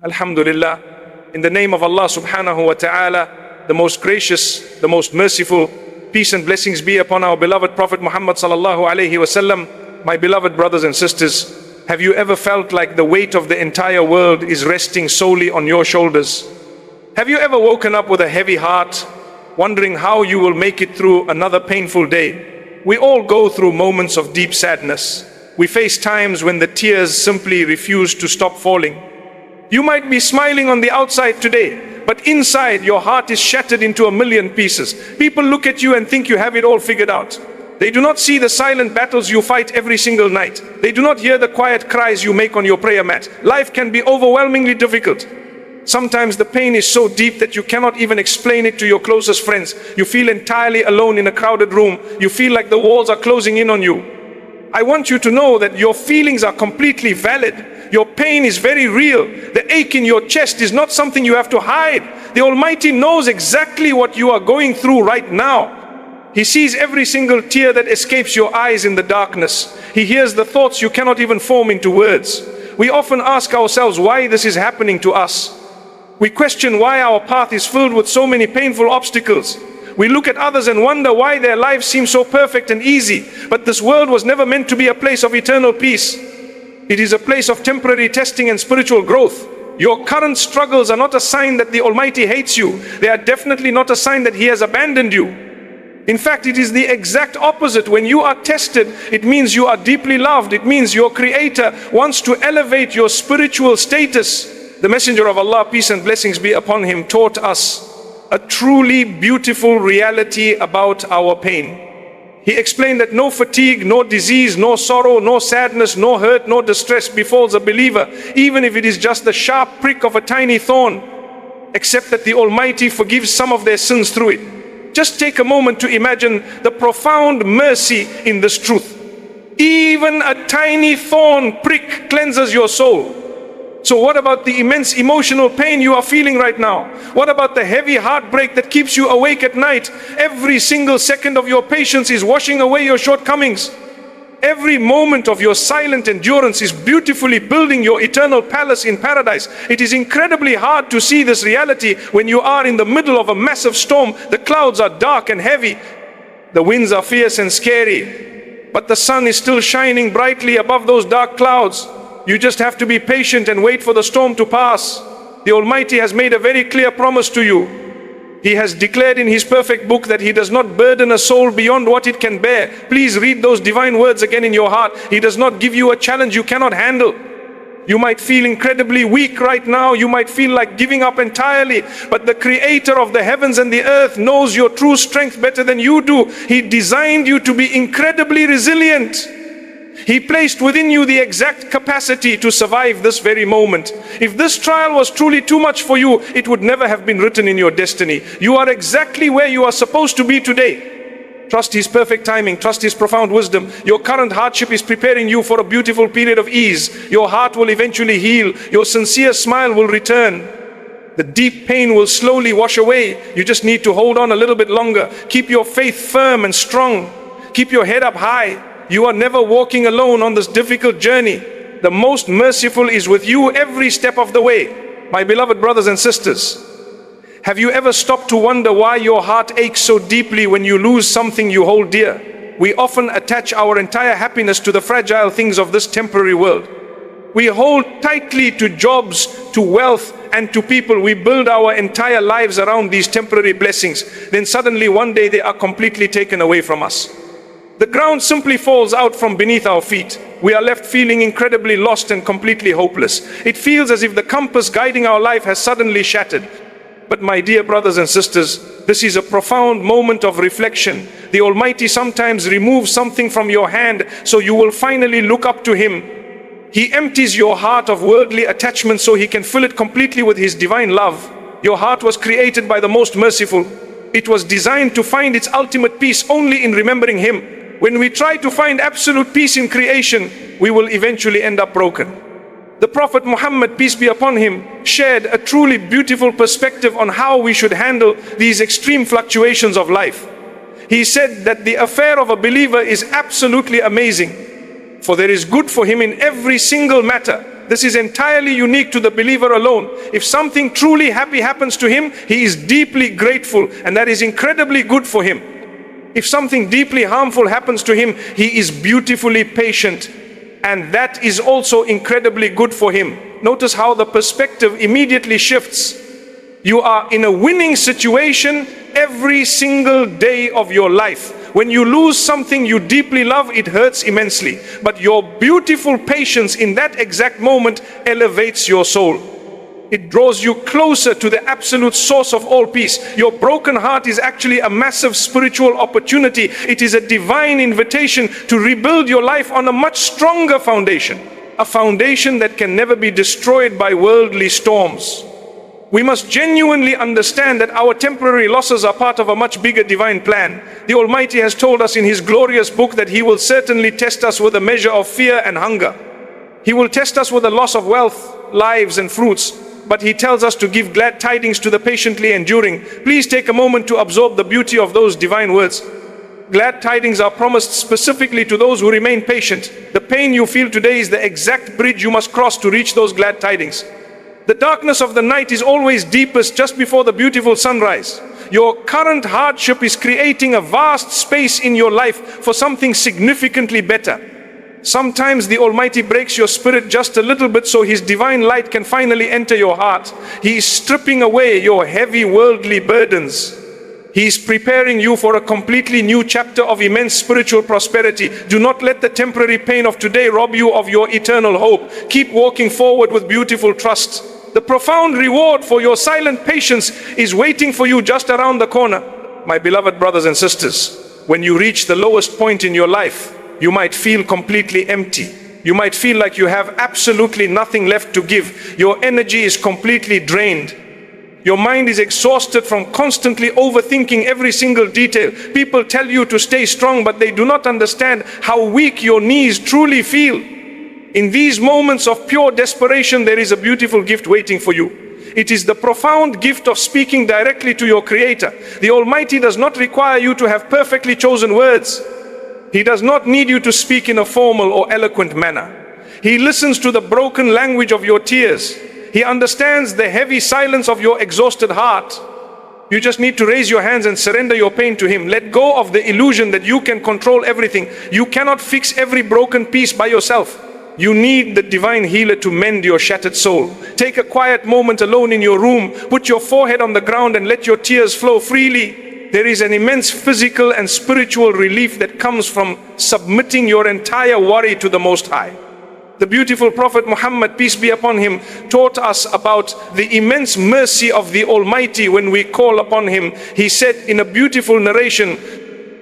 Alhamdulillah, in the name of Allah subhanahu wa ta'ala, the most gracious, the most merciful, peace and blessings be upon our beloved Prophet Muhammad sallallahu alayhi wasallam. My beloved brothers and sisters, have you ever felt like the weight of the entire world is resting solely on your shoulders? Have you ever woken up with a heavy heart, wondering how you will make it through another painful day? We all go through moments of deep sadness. We face times when the tears simply refuse to stop falling. You might be smiling on the outside today, but inside your heart is shattered into a million pieces. People look at you and think you have it all figured out. They do not see the silent battles you fight every single night. They do not hear the quiet cries you make on your prayer mat. Life can be overwhelmingly difficult. Sometimes the pain is so deep that you cannot even explain it to your closest friends. You feel entirely alone in a crowded room. You feel like the walls are closing in on you. I want you to know that your feelings are completely valid. Your pain is very real. The ache in your chest is not something you have to hide. The Almighty knows exactly what you are going through right now. He sees every single tear that escapes your eyes in the darkness. He hears the thoughts you cannot even form into words. We often ask ourselves why this is happening to us. We question why our path is filled with so many painful obstacles. We look at others and wonder why their lives seem so perfect and easy. But this world was never meant to be a place of eternal peace. It is a place of temporary testing and spiritual growth. Your current struggles are not a sign that the Almighty hates you. They are definitely not a sign that He has abandoned you. In fact, it is the exact opposite. When you are tested, it means you are deeply loved. It means your Creator wants to elevate your spiritual status. The Messenger of Allah, peace and blessings be upon him, taught us a truly beautiful reality about our pain. He explained that no fatigue, no disease, no sorrow, no sadness, no hurt, no distress befalls a believer, even if it is just the sharp prick of a tiny thorn, except that the Almighty forgives some of their sins through it. Just take a moment to imagine the profound mercy in this truth. Even a tiny thorn prick cleanses your soul. So what about the immense emotional pain you are feeling right now? What about the heavy heartbreak that keeps you awake at night? Every single second of your patience is washing away your shortcomings. Every moment of your silent endurance is beautifully building your eternal palace in paradise. It is incredibly hard to see this reality when you are in the middle of a massive storm. The clouds are dark and heavy. The winds are fierce and scary. But the sun is still shining brightly above those dark clouds. You just have to be patient and wait for the storm to pass. The Almighty has made a very clear promise to you. He has declared in His perfect book that He does not burden a soul beyond what it can bear. Please read those divine words again in your heart. He does not give you a challenge you cannot handle. You might feel incredibly weak right now. You might feel like giving up entirely. But the Creator of the heavens and the earth knows your true strength better than you do. He designed you to be incredibly resilient. He placed within you the exact capacity to survive this very moment. If this trial was truly too much for you, it would never have been written in your destiny. You are exactly where you are supposed to be today. Trust His perfect timing, trust His profound wisdom. Your current hardship is preparing you for a beautiful period of ease. Your heart will eventually heal. Your sincere smile will return. The deep pain will slowly wash away. You just need to hold on a little bit longer. Keep your faith firm and strong. Keep your head up high. You are never walking alone on this difficult journey. The most merciful is with you every step of the way. My beloved brothers and sisters, have you ever stopped to wonder why your heart aches so deeply when you lose something you hold dear? We often attach our entire happiness to the fragile things of this temporary world. We hold tightly to jobs, to wealth, and to people. We build our entire lives around these temporary blessings. Then suddenly one day they are completely taken away from us. The ground simply falls out from beneath our feet. We are left feeling incredibly lost and completely hopeless. It feels as if the compass guiding our life has suddenly shattered. But my dear brothers and sisters, this is a profound moment of reflection. The Almighty sometimes removes something from your hand so you will finally look up to Him. He empties your heart of worldly attachment so He can fill it completely with His divine love. Your heart was created by the Most Merciful. It was designed to find its ultimate peace only in remembering Him. When we try to find absolute peace in creation, we will eventually end up broken. The Prophet Muhammad, peace be upon him, shared a truly beautiful perspective on how we should handle these extreme fluctuations of life. He said that the affair of a believer is absolutely amazing, for there is good for him in every single matter. This is entirely unique to the believer alone. If something truly happy happens to him, he is deeply grateful, and that is incredibly good for him. If something deeply harmful happens to him, he is beautifully patient, and that is also incredibly good for him. Notice how the perspective immediately shifts. You are in a winning situation every single day of your life. When you lose something you deeply love, it hurts immensely. But your beautiful patience in that exact moment elevates your soul. It draws you closer to the absolute source of all peace. Your broken heart is actually a massive spiritual opportunity. It is a divine invitation to rebuild your life on a much stronger foundation. A foundation that can never be destroyed by worldly storms. We must genuinely understand that our temporary losses are part of a much bigger divine plan. The Almighty has told us in His glorious book that He will certainly test us with a measure of fear and hunger. He will test us with the loss of wealth, lives and fruits. But He tells us to give glad tidings to the patiently enduring. Please take a moment to absorb the beauty of those divine words. Glad tidings are promised specifically to those who remain patient. The pain you feel today is the exact bridge you must cross to reach those glad tidings. The darkness of the night is always deepest just before the beautiful sunrise. Your current hardship is creating a vast space in your life for something significantly better. Sometimes the Almighty breaks your spirit just a little bit so His divine light can finally enter your heart. He is stripping away your heavy worldly burdens. He is preparing you for a completely new chapter of immense spiritual prosperity. Do not let the temporary pain of today rob you of your eternal hope. Keep walking forward with beautiful trust. The profound reward for your silent patience is waiting for you just around the corner. My beloved brothers and sisters, when you reach the lowest point in your life, you might feel completely empty. You might feel like you have absolutely nothing left to give. Your energy is completely drained. Your mind is exhausted from constantly overthinking every single detail. People tell you to stay strong, but they do not understand how weak your knees truly feel. In these moments of pure desperation, there is a beautiful gift waiting for you. It is the profound gift of speaking directly to your Creator. The Almighty does not require you to have perfectly chosen words. He does not need you to speak in a formal or eloquent manner. He listens to the broken language of your tears. He understands the heavy silence of your exhausted heart. You just need to raise your hands and surrender your pain to Him. Let go of the illusion that you can control everything. You cannot fix every broken piece by yourself. You need the divine healer to mend your shattered soul. Take a quiet moment alone in your room. Put your forehead on the ground and let your tears flow freely. There is an immense physical and spiritual relief that comes from submitting your entire worry to the Most High. The beautiful Prophet Muhammad, peace be upon him, taught us about the immense mercy of the Almighty when we call upon Him. He said in a beautiful narration,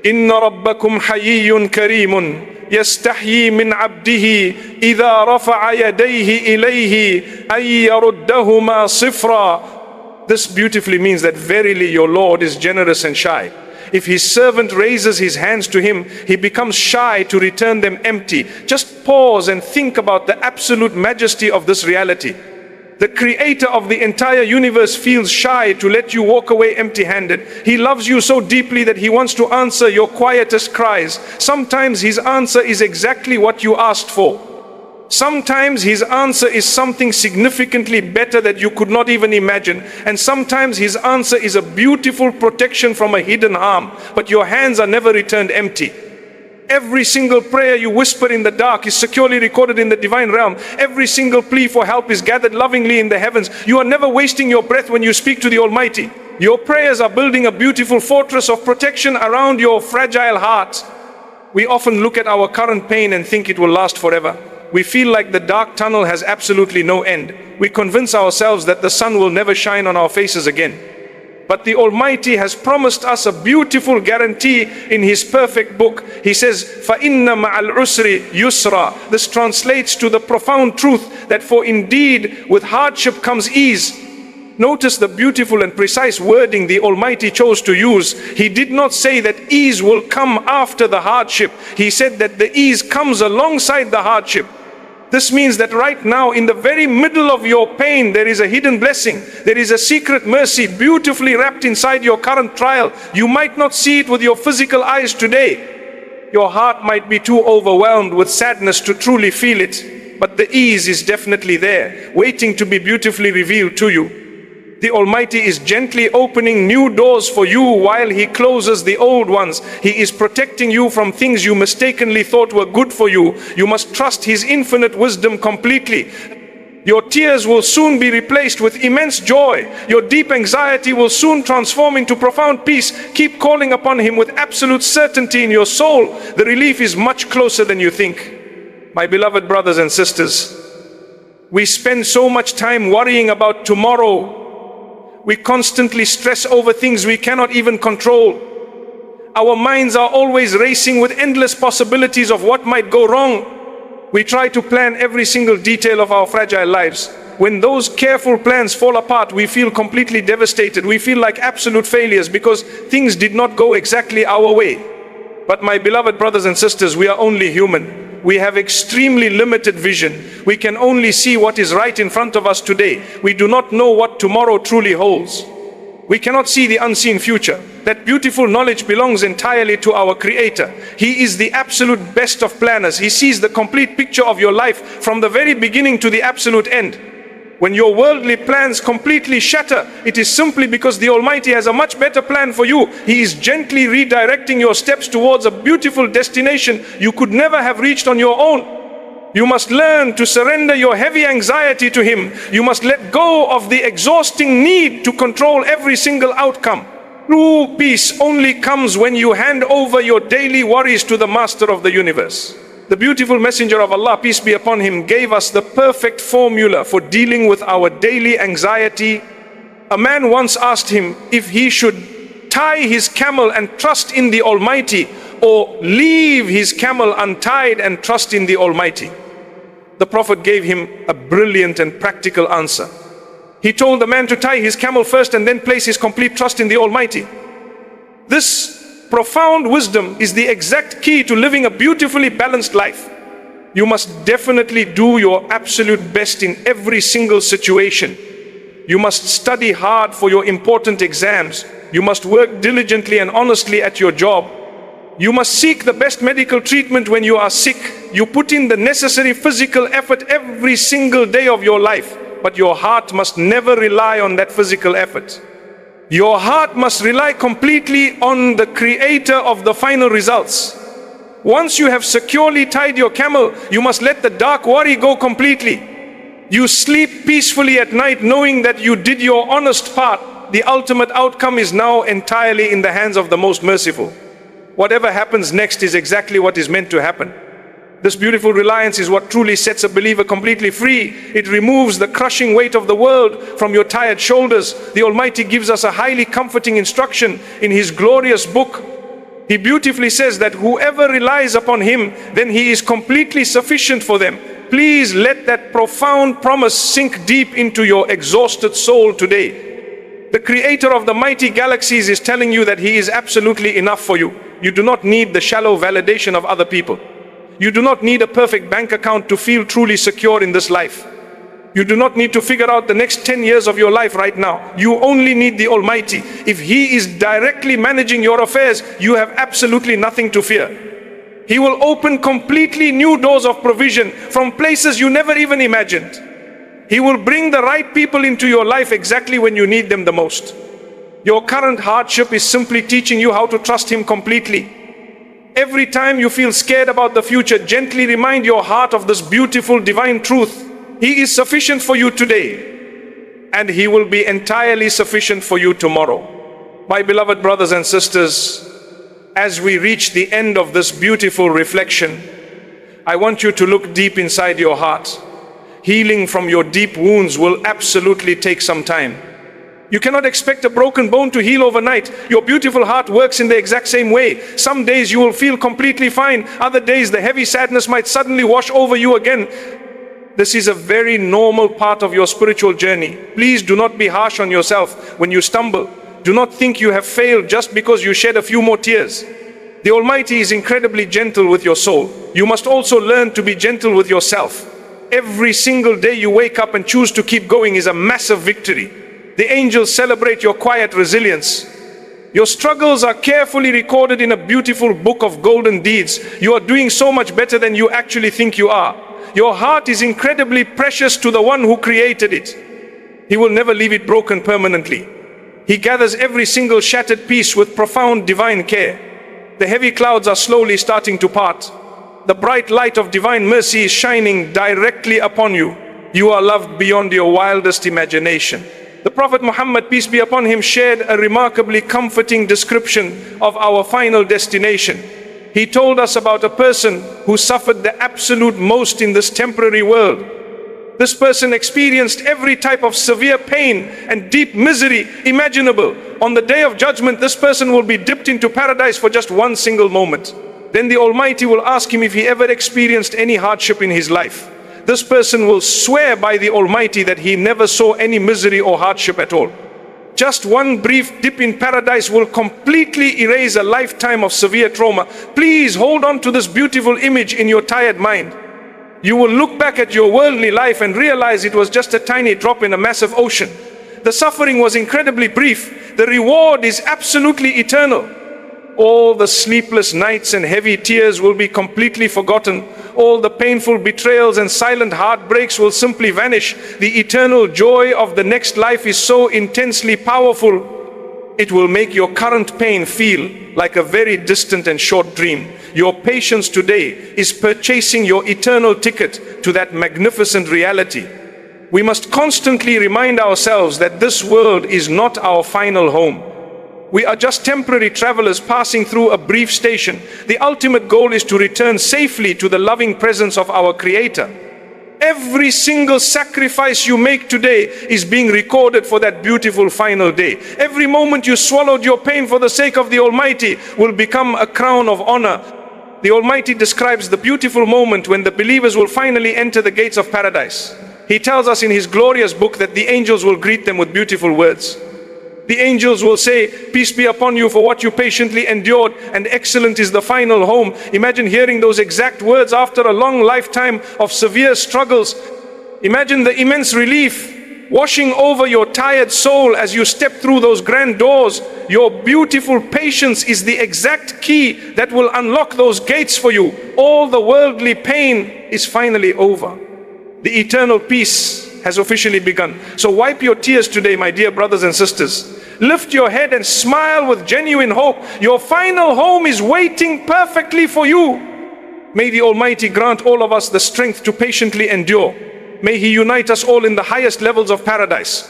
Inna rabbakum hayyun karimun. يستحيي من عبده إذا رفع يديه إليه أن يردهما صفرا. This beautifully means that verily your Lord is generous and shy. If His servant raises his hands to Him, he becomes shy to return them empty. Just pause and think about the absolute majesty of this reality. The Creator of the entire universe feels shy to let you walk away empty-handed. He loves you so deeply that He wants to answer your quietest cries. Sometimes His answer is exactly what you asked for. Sometimes His answer is something significantly better that you could not even imagine. And sometimes His answer is a beautiful protection from a hidden harm. But your hands are never returned empty. Every single prayer you whisper in the dark is securely recorded in the divine realm. Every single plea for help is gathered lovingly in the heavens. You are never wasting your breath when you speak to the Almighty. Your prayers are building a beautiful fortress of protection around your fragile heart. We often look at our current pain and think it will last forever. We feel like the dark tunnel has absolutely no end. We convince ourselves that the sun will never shine on our faces again. But the Almighty has promised us a beautiful guarantee in His perfect book. He says, فَإِنَّ مَعَ الْعُسْرِ يُسْرًا. This translates to the profound truth that for indeed with hardship comes ease. Notice the beautiful and precise wording the Almighty chose to use. He did not say that ease will come after the hardship. He said that the ease comes alongside the hardship. This means that right now, in the very middle of your pain, there is a hidden blessing. There is a secret mercy beautifully wrapped inside your current trial. You might not see it with your physical eyes today. Your heart might be too overwhelmed with sadness to truly feel it. but the ease is definitely there, waiting to be beautifully revealed to you. The Almighty is gently opening new doors for you while He closes the old ones. He is protecting you from things you mistakenly thought were good for you. You must trust His infinite wisdom completely. Your tears will soon be replaced with immense joy. Your deep anxiety will soon transform into profound peace. Keep calling upon Him with absolute certainty in your soul. The relief is much closer than you think. My beloved brothers and sisters, we spend so much time worrying about tomorrow. We constantly stress over things we cannot even control. Our minds are always racing with endless possibilities of what might go wrong. We try to plan every single detail of our fragile lives. When those careful plans fall apart, we feel completely devastated. We feel like absolute failures because things did not go exactly our way. But my beloved brothers and sisters, we are only human. We have extremely limited vision. We can only see what is right in front of us today. We do not know what tomorrow truly holds. We cannot see the unseen future. That beautiful knowledge belongs entirely to our Creator. He is the absolute best of planners. He sees the complete picture of your life from the very beginning to the absolute end. When your worldly plans completely shatter, it is simply because the Almighty has a much better plan for you. He is gently redirecting your steps towards a beautiful destination you could never have reached on your own. You must learn to surrender your heavy anxiety to Him. You must let go of the exhausting need to control every single outcome. True peace only comes when you hand over your daily worries to the Master of the universe. The beautiful Messenger of Allah, peace be upon him, gave us the perfect formula for dealing with our daily anxiety. A man once asked him if he should tie his camel and trust in the Almighty, or leave his camel untied and trust in the Almighty. The Prophet gave him a brilliant and practical answer. He told the man to tie his camel first and then place his complete trust in the Almighty. This profound wisdom is the exact key to living a beautifully balanced life. You must definitely do your absolute best in every single situation. You must study hard for your important exams. You must work diligently and honestly at your job. You must seek the best medical treatment when you are sick. You put in the necessary physical effort every single day of your life, but your heart must never rely on that physical effort. Your heart must rely completely on the Creator of the final results. Once you have securely tied your camel, you must let the dark worry go completely. You sleep peacefully at night knowing that you did your honest part. The ultimate outcome is now entirely in the hands of the most merciful. Whatever happens next is exactly what is meant to happen. This beautiful reliance is what truly sets a believer completely free. It removes the crushing weight of the world from your tired shoulders. The Almighty gives us a highly comforting instruction in His glorious book. He beautifully says that whoever relies upon Him, then He is completely sufficient for them. Please let that profound promise sink deep into your exhausted soul today. The Creator of the mighty galaxies is telling you that He is absolutely enough for you. You do not need the shallow validation of other people. You do not need a perfect bank account to feel truly secure in this life. You do not need to figure out the next 10 years of your life right now. You only need the Almighty. If He is directly managing your affairs, you have absolutely nothing to fear. He will open completely new doors of provision from places you never even imagined. He will bring the right people into your life exactly when you need them the most. Your current hardship is simply teaching you how to trust Him completely. Every time you feel scared about the future, gently remind your heart of this beautiful divine truth. He is sufficient for you today, and He will be entirely sufficient for you tomorrow. My beloved brothers and sisters, as we reach the end of this beautiful reflection, I want you to look deep inside your heart. Healing from your deep wounds will absolutely take some time. You cannot expect a broken bone to heal overnight. Your beautiful heart works in the exact same way. Some days you will feel completely fine. Other days the heavy sadness might suddenly wash over you again. This is a very normal part of your spiritual journey. Please do not be harsh on yourself when you stumble. Do not think you have failed just because you shed a few more tears. The Almighty is incredibly gentle with your soul. You must also learn to be gentle with yourself. Every single day you wake up and choose to keep going is a massive victory. The angels celebrate your quiet resilience. Your struggles are carefully recorded in a beautiful book of golden deeds. You are doing so much better than you actually think you are. Your heart is incredibly precious to the one who created it. He will never leave it broken permanently. He gathers every single shattered piece with profound divine care. The heavy clouds are slowly starting to part. The bright light of divine mercy is shining directly upon you. You are loved beyond your wildest imagination. The Prophet Muhammad, peace be upon him, shared a remarkably comforting description of our final destination. He told us about a person who suffered the absolute most in this temporary world. This person experienced every type of severe pain and deep misery imaginable. On the day of judgment, this person will be dipped into paradise for just one single moment. Then the Almighty will ask him if he ever experienced any hardship in his life. This person will swear by the Almighty that he never saw any misery or hardship at all. Just one brief dip in paradise will completely erase a lifetime of severe trauma. Please hold on to this beautiful image in your tired mind. You will look back at your worldly life and realize it was just a tiny drop in a massive ocean. The suffering was incredibly brief. The reward is absolutely eternal. All the sleepless nights and heavy tears will be completely forgotten. All the painful betrayals and silent heartbreaks will simply vanish. The eternal joy of the next life is so intensely powerful, it will make your current pain feel like a very distant and short dream. Your patience today is purchasing your eternal ticket to that magnificent reality. We must constantly remind ourselves that this world is not our final home. We are just temporary travelers passing through a brief station. The ultimate goal is to return safely to the loving presence of our Creator. Every single sacrifice you make today is being recorded for that beautiful final day. Every moment you swallowed your pain for the sake of the Almighty will become a crown of honor. The Almighty describes the beautiful moment when the believers will finally enter the gates of paradise. He tells us in His glorious book that the angels will greet them with beautiful words. The angels will say, peace be upon you for what you patiently endured, and excellent is the final home. Imagine hearing those exact words after a long lifetime of severe struggles. Imagine the immense relief washing over your tired soul as you step through those grand doors. Your beautiful patience is the exact key that will unlock those gates for you. All the worldly pain is finally over. The eternal peace has officially begun. So wipe your tears today, my dear brothers and sisters. Lift your head and smile with genuine hope. Your final home is waiting perfectly for you. May the Almighty grant all of us the strength to patiently endure. May He unite us all in the highest levels of paradise.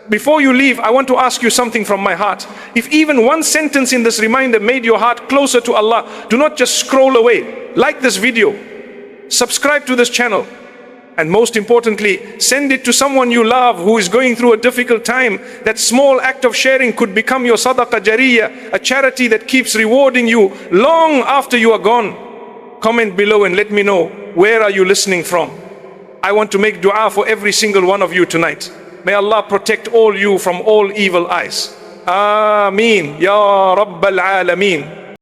Before you leave, I want to ask you something from my heart. If even one sentence in this reminder made your heart closer to Allah, do not just scroll away. Like this video, subscribe to this channel, and most importantly, send it to someone you love who is going through a difficult time. That small act of sharing could become your sadaqah jariyah, a charity that keeps rewarding you long after you are gone. Comment below and let me know, where are you listening from? I want to make dua for every single one of you tonight. May Allah protect all you from all evil eyes. Ameen. Ya Rabbal Alameen.